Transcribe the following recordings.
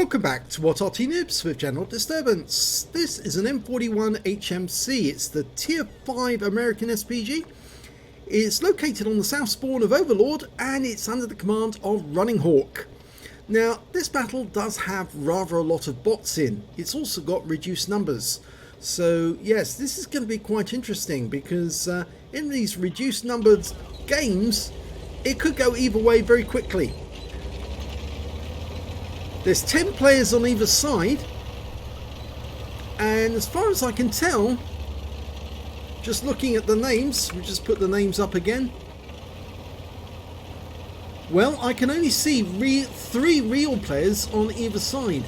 Welcome back to what Arty Noobs with General Disturbance. This is an M41 HMC. It's the Tier 5 American SPG. It's located on the south spawn of Overlord and it's under the command of Running Hawk. Now, this battle does have rather a lot of bots in. It's also got reduced numbers. So, yes, this is going to be quite interesting because in these reduced numbered games, it could go either way very quickly. There's 10 players on either side, and as far as I can tell, just looking at the names, we just put the names up again. Well, I can only see three real players on either side.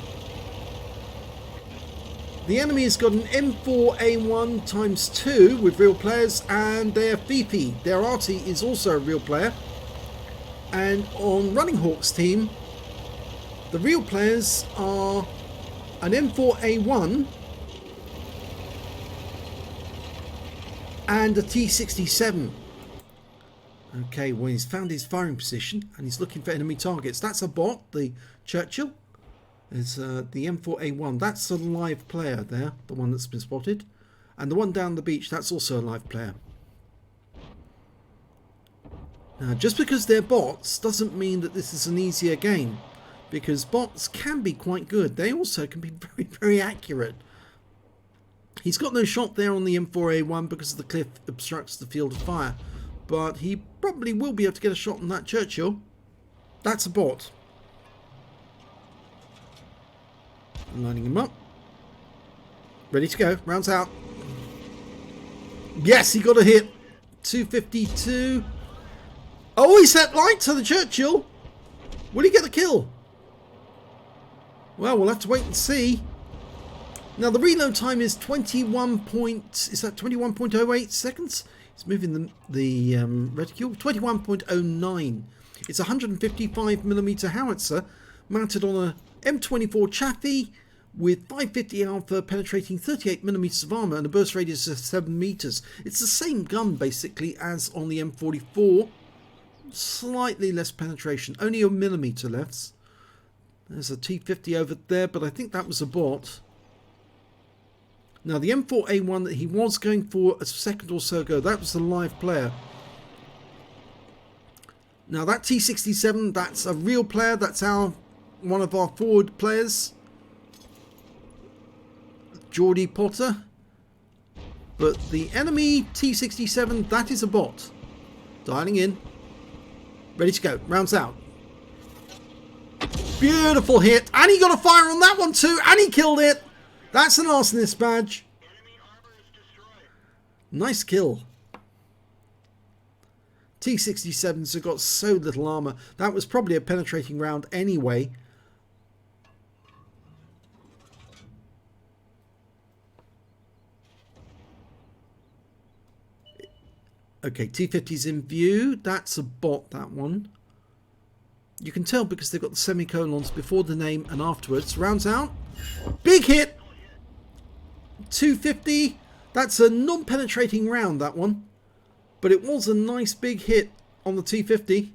The enemy has got an M4A1 times 2 with real players, and their Fifi, their Arty, is also a real player. And on Running Hawk's team, the real players are an M4A1 and a T67. Okay, well, he's found his firing position and he's looking for enemy targets. That's a bot, the Churchill. There's the M4A1. That's a live player there, the one that's been spotted. And the one down the beach, that's also a live player. Now, just because they're bots doesn't mean that this is an easier game, because bots can be quite good. They also can be very, very accurate. He's got no shot there on the M4A1 because the cliff obstructs the field of fire, but he probably will be able to get a shot on that Churchill. That's a bot. Lining him up. Ready to go. Rounds out. Yes, he got a hit. 252. Oh, he set light to the Churchill. Will he get the kill? Well, we'll have to wait and see. Now, the reload time is 21.08 seconds? It's moving the reticule. 21.09. It's a 155mm howitzer mounted on a M24 Chaffee with 550 alpha penetrating 38mm of armor and a burst radius of 7 meters. It's the same gun basically as on the M44. Slightly less penetration, only a millimeter less. There's a T50 over there, but I think that was a bot. Now, the M4A1 that he was going for a second or so ago, that was the live player. Now, that T67, that's a real player. That's one of our forward players, Geordie Potter. But the enemy T67, that is a bot. Dialing in. Ready to go. Rounds out. Beautiful hit. And he got a fire on that one too. And he killed it. That's an arsonist badge. Nice kill. T67s have got so little armor. That was probably a penetrating round anyway. Okay, T50's in view. That's a bot, that one. You can tell because they've got the semicolons before the name and afterwards. Rounds out. Big hit. 250. That's a non-penetrating round, that one. But it was a nice big hit on the T50.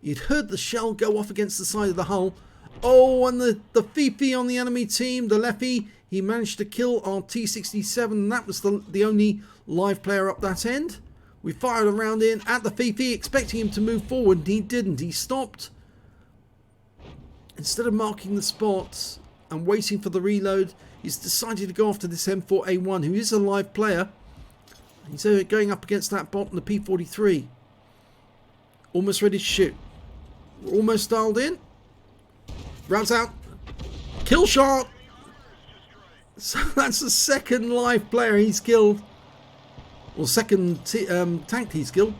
You'd heard the shell go off against the side of the hull. Oh, and the Fifi on the enemy team, the Leffy, he managed to kill our T67. And that was the only live player up that end. We fired a round in at the Fifi, expecting him to move forward, and he didn't. He stopped. Instead of marking the spot and waiting for the reload, he's decided to go after this M4A1, who is a live player. He's going up against that bot and the P43. Almost ready to shoot. We're almost dialed in. Rounds out. Kill shot. So that's the second live player he's killed. Or second tank he's killed.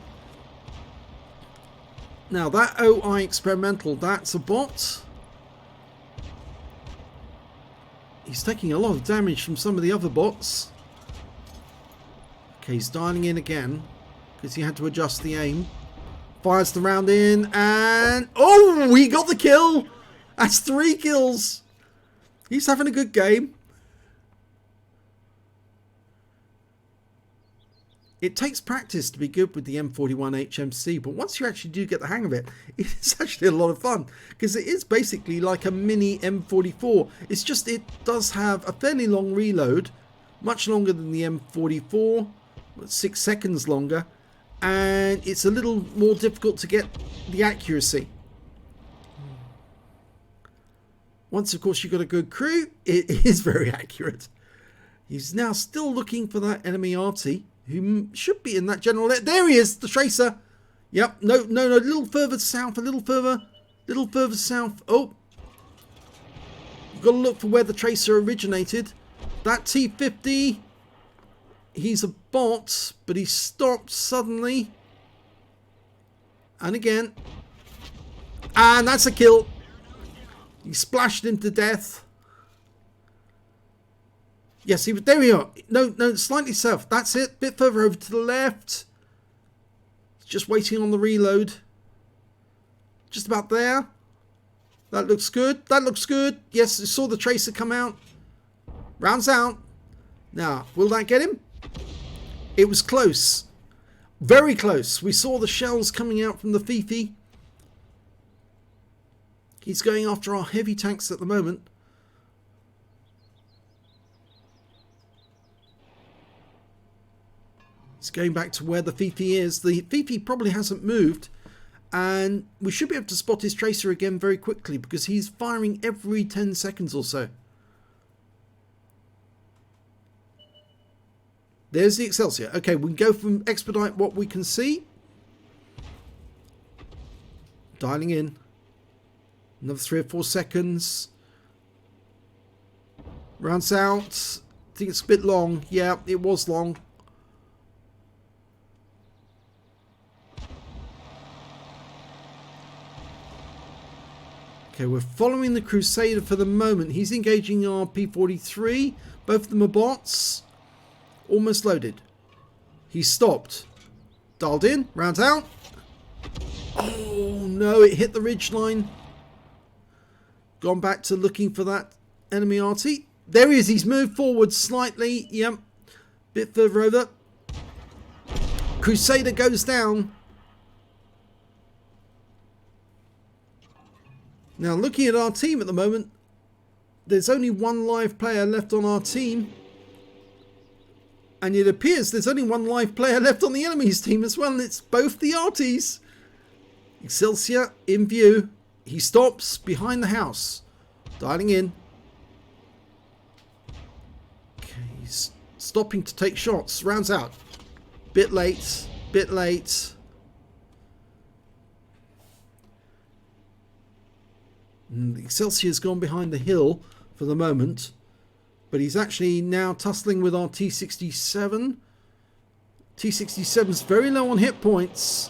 Now that OI experimental, that's a bot. He's taking a lot of damage from some of the other bots. Okay, he's dialing in again because he had to adjust the aim. Fires the round in and... oh, he got the kill! That's 3 kills. He's having a good game. It takes practice to be good with the M41 HMC, but once you actually do get the hang of it, it's actually a lot of fun, because it is basically like a mini M44. It's just it does have a fairly long reload, much longer than the M44, 6 seconds longer, and it's a little more difficult to get the accuracy. Once, of course, you've got a good crew, it is very accurate. He's now still looking for that enemy Arty, who should be in that general... There he is, the tracer. Yep, no, a little further south, a little further south. Oh, you've got to look for where the tracer originated. That T50, he's a bot, but he stopped suddenly. And again. And that's a kill. He splashed him to death. Yes, he was. There we are. No, slightly south. That's it. Bit further over to the left. Just waiting on the reload. Just about there. That looks good. That looks good. Yes, I saw the tracer come out. Rounds out. Now, will that get him? It was close. Very close. We saw the shells coming out from the Fifi. He's going after our heavy tanks at the moment. It's going back to where the Fifi is. The Fifi probably hasn't moved. And we should be able to spot his tracer again very quickly, because he's firing every 10 seconds or so. There's the Excelsior. Okay, we can go from expedite what we can see. Dialing in. Another 3 or 4 seconds. Rounds out. I think it's a bit long. Yeah, it was long. Okay, we're following the Crusader for the moment. He's engaging our P43. Both of them are bots. Almost loaded. He's stopped. Dialed in. Rounds out. Oh no, it hit the ridgeline. Gone back to looking for that enemy Arty. There he is. He's moved forward slightly. Yep. Bit further over. Crusader goes down. Now, looking at our team at the moment, there's only one live player left on our team. And it appears there's only one live player left on the enemy's team as well. And it's both the Artys. Excelsior in view. He stops behind the house. Dialing in. Okay, he's stopping to take shots. Rounds out. Bit late. Bit late. And Excelsior's gone behind the hill for the moment. But he's actually now tussling with our T67. T67's very low on hit points.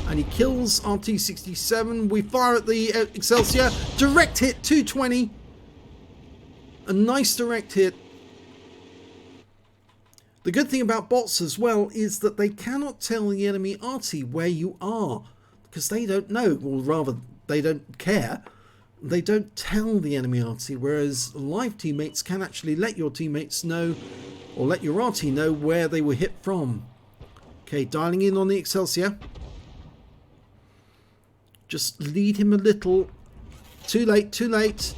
And he kills our T67. We fire at the Excelsior. Direct hit, 220. A nice direct hit. The good thing about bots as well is that they cannot tell the enemy Arty where you are. Because they don't know, or rather, they don't care. They don't tell the enemy Arty, whereas live teammates can actually let your teammates know, or let your Arty know where they were hit from. Okay, dialing in on the Excelsior. Just lead him a little. Too late, too late.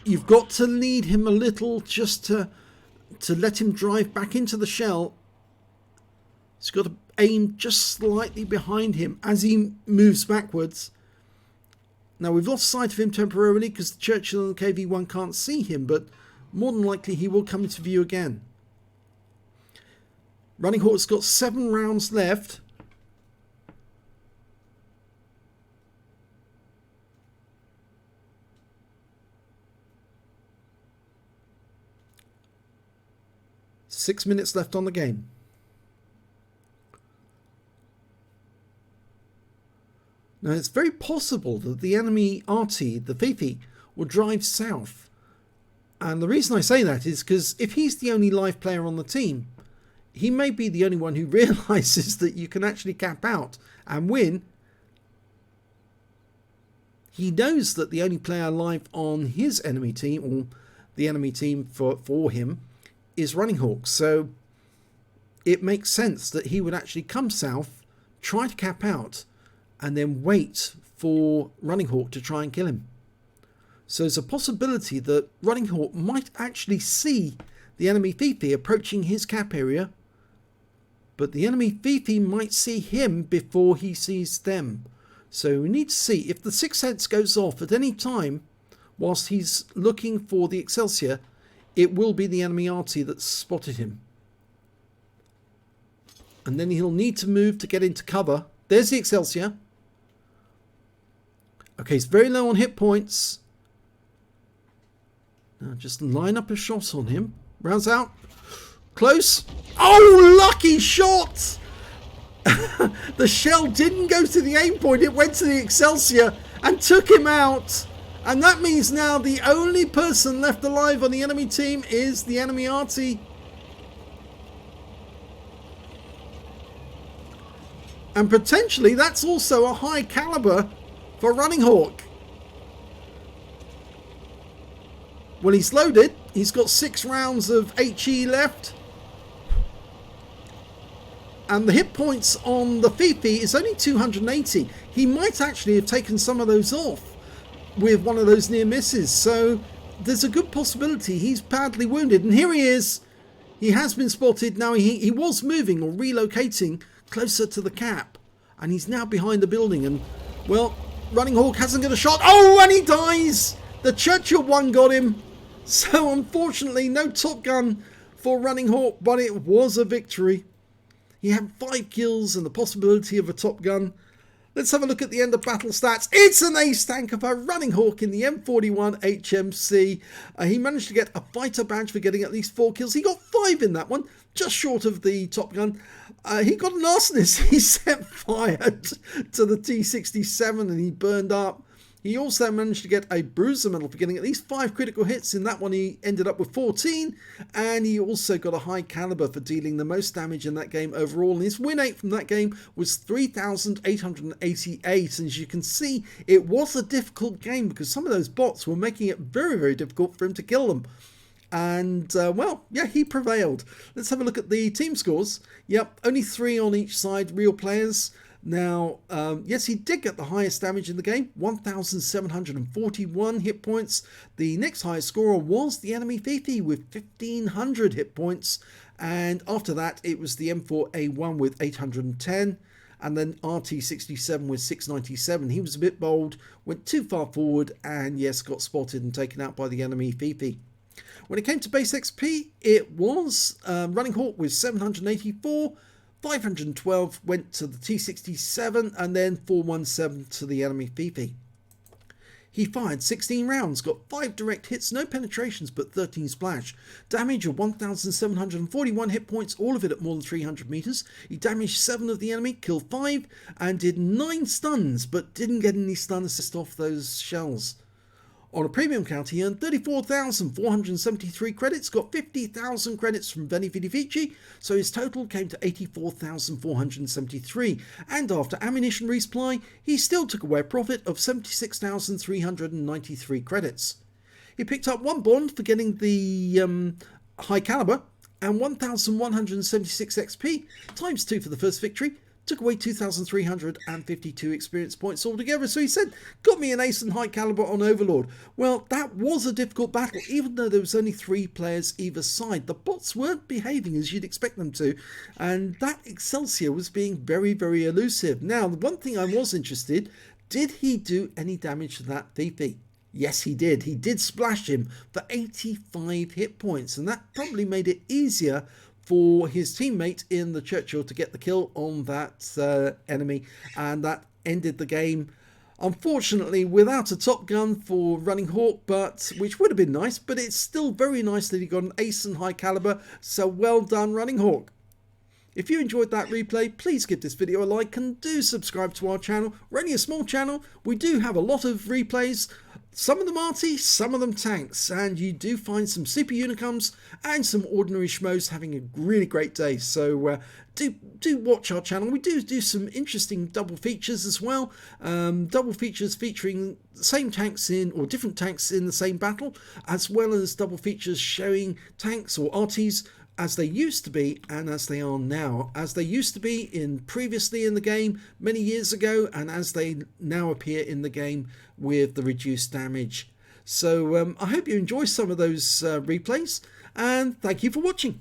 You've got to lead him a little just to let him drive back into the shell. He's got to aim just slightly behind him as he moves backwards. Now, we've lost sight of him temporarily because the Churchill and KV-1 can't see him, but more than likely he will come into view again. Running Hawk's got 7 rounds left. Six minutes left on the game. Now, it's very possible that the enemy Arty, the Fifi, will drive south. And the reason I say that is because if he's the only live player on the team, he may be the only one who realises that you can actually cap out and win. He knows that the only player live on his enemy team, or the enemy team for him, is Running Hawk, so it makes sense that he would actually come south, try to cap out, and then wait for Running Hawk to try and kill him. So there's a possibility that Running Hawk might actually see the enemy Fifi approaching his cap area, but the enemy Fifi might see him before he sees them. So we need to see if the 6th sense goes off at any time whilst he's looking for the Excelsior, it will be the enemy Arty that's spotted him. And then he'll need to move to get into cover. There's the Excelsior. Okay, he's very low on hit points. Now just line up a shot on him. Rounds out. Close. Oh, lucky shot! The shell didn't go to the aim point. It went to the Excelsior and took him out. And that means now the only person left alive on the enemy team is the enemy Arty. And potentially that's also a high caliber for Running Hawk. Well, he's loaded. He's got 6 rounds of HE left. And the hit points on the Fifi is only 280. He might actually have taken some of those off with one of those near misses. So there's a good possibility he's badly wounded. And here he is. He has been spotted. Now he was moving or relocating closer to the cap. And he's now behind the building. And, well, Running Hawk hasn't got a shot. Oh, and he dies! The Churchill one got him. So, unfortunately, no Top Gun for Running Hawk, but it was a victory. He had 5 kills and the possibility of a Top Gun. Let's have a look at the end of battle stats. It's an ace tanker for Running Hawk in the M41 HMC. He managed to get a fighter badge for getting at least 4 kills. He got 5 in that one, just short of the Top Gun. He got an arsonist. He set fire to the T-67 and he burned up. He also managed to get a Bruiser medal for getting at least 5 critical hits. In that one, he ended up with 14. And he also got a high caliber for dealing the most damage in that game overall. And his win rate from that game was 3,888. And as you can see, it was a difficult game because some of those bots were making it very, very difficult for him to kill them. And, well, yeah, he prevailed. Let's have a look at the team scores. Yep, only 3 on each side, real players. Now, yes, he did get the highest damage in the game, 1,741 hit points. The next highest scorer was the enemy Fifi with 1,500 hit points. And after that, it was the M41 with 810. And then RT67 with 697. He was a bit bold, went too far forward, and yes, got spotted and taken out by the enemy Fifi. When it came to base XP, it was Running Hawk with 784. 512 went to the T-67 and then 417 to the enemy Fifi. He fired 16 rounds, got 5 direct hits, no penetrations but 13 splash. Damage of 1,741 hit points, all of it at more than 300 meters. He damaged 7 of the enemy, killed 5 and did 9 stuns but didn't get any stun assist off those shells. On a premium count, he earned 34,473 credits, got 50,000 credits from Veni Vidi Vici, so his total came to 84,473. And after ammunition resupply, he still took away a profit of 76,393 credits. He picked up 1 bond for getting the high caliber, and 1,176 XP, times 2 for the first victory. Took away 2,352 experience points altogether. So he said, got me an ace and high caliber on Overlord. Well, that was a difficult battle, even though there was only 3 players either side. The bots weren't behaving as you'd expect them to. And that Excelsior was being very, very elusive. Now, the one thing I was interested, did he do any damage to that Fifi? Yes, he did. He did splash him for 85 hit points. And that probably made it easier for his teammate in the Churchill to get the kill on that enemy, and that ended the game, unfortunately, without a Top Gun for Running Hawk, but which would have been nice, but it's still very nice that he got an ace and high caliber, so well done, Running Hawk. If you enjoyed that replay, please give this video a like and do subscribe to our channel. We're only a small channel. We do have a lot of replays. Some of them arty, some of them tanks, and you do find some super unicums and some ordinary schmoes having a really great day. So do watch our channel. We do some interesting double features as well. Double features featuring the same tanks in, or different tanks in the same battle, as well as double features showing tanks or arties as they used to be and as they are now, as they used to be previously in the game many years ago, and as they now appear in the game with the reduced damage. So I hope you enjoy some of those replays, and thank you for watching.